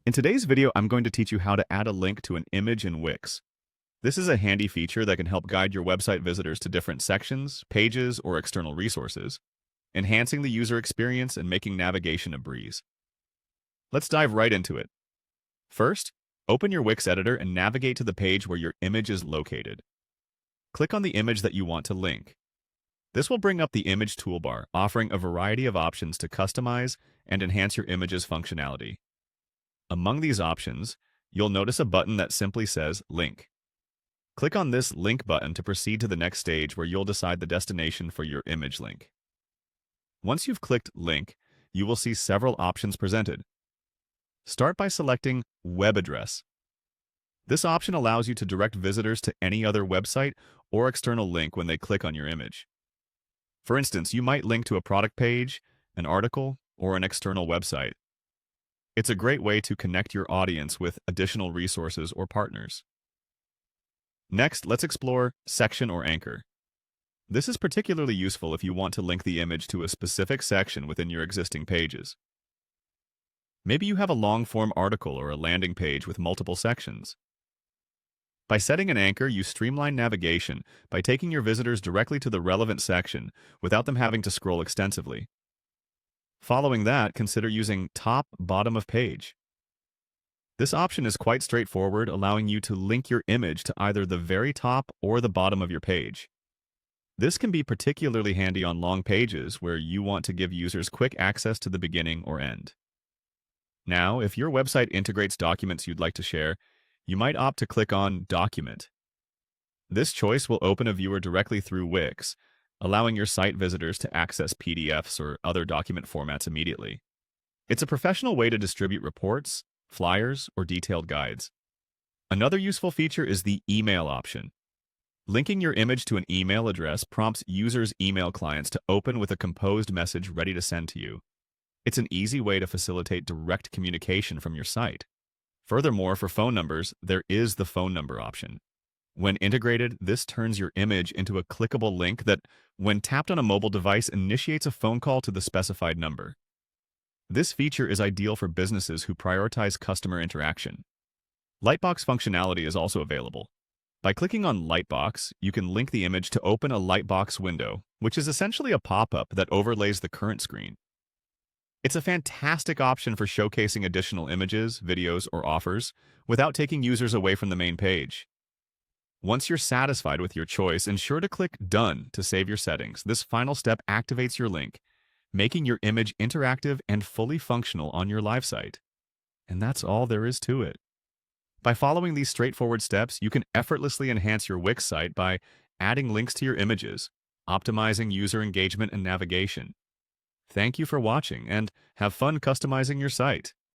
In today's video, I'm going to teach you how to add a link to an image in Wix. This is a handy feature that can help guide your website visitors to different sections, pages, or external resources, enhancing the user experience and making navigation a breeze. Let's dive right into it. First, open your Wix editor and navigate to the page where your image is located. Click on the image that you want to link. This will bring up the image toolbar, offering a variety of options to customize and enhance your image's functionality. Among these options, you'll notice a button that simply says Link. Click on this Link button to proceed to the next stage where you'll decide the destination for your image link. Once you've clicked Link, you will see several options presented. Start by selecting Web Address. This option allows you to direct visitors to any other website or external link when they click on your image. For instance, you might link to a product page, an article, or an external website. It's a great way to connect your audience with additional resources or partners. Next, let's explore Section or Anchor. This is particularly useful if you want to link the image to a specific section within your existing pages. Maybe you have a long-form article or a landing page with multiple sections. By setting an anchor, you streamline navigation by taking your visitors directly to the relevant section without them having to scroll extensively. Following that, consider using Top, Bottom of Page. This option is quite straightforward, allowing you to link your image to either the very top or the bottom of your page. This can be particularly handy on long pages where you want to give users quick access to the beginning or end. Now, if your website integrates documents you'd like to share, you might opt to click on Document. This choice will open a viewer directly through Wix, allowing your site visitors to access PDFs or other document formats immediately. It's a professional way to distribute reports, flyers, or detailed guides. Another useful feature is the email option. Linking your image to an email address prompts users' email clients to open with a composed message ready to send to you. It's an easy way to facilitate direct communication from your site. Furthermore, for phone numbers, there is the phone number option. When integrated, this turns your image into a clickable link that, when tapped on a mobile device, initiates a phone call to the specified number. This feature is ideal for businesses who prioritize customer interaction. Lightbox functionality is also available. By clicking on Lightbox, you can link the image to open a Lightbox window, which is essentially a pop-up that overlays the current screen. It's a fantastic option for showcasing additional images, videos, or offers without taking users away from the main page. Once you're satisfied with your choice, ensure to click Done to save your settings. This final step activates your link, making your image interactive and fully functional on your live site. And that's all there is to it. By following these straightforward steps, you can effortlessly enhance your Wix site by adding links to your images, optimizing user engagement and navigation. Thank you for watching, and have fun customizing your site.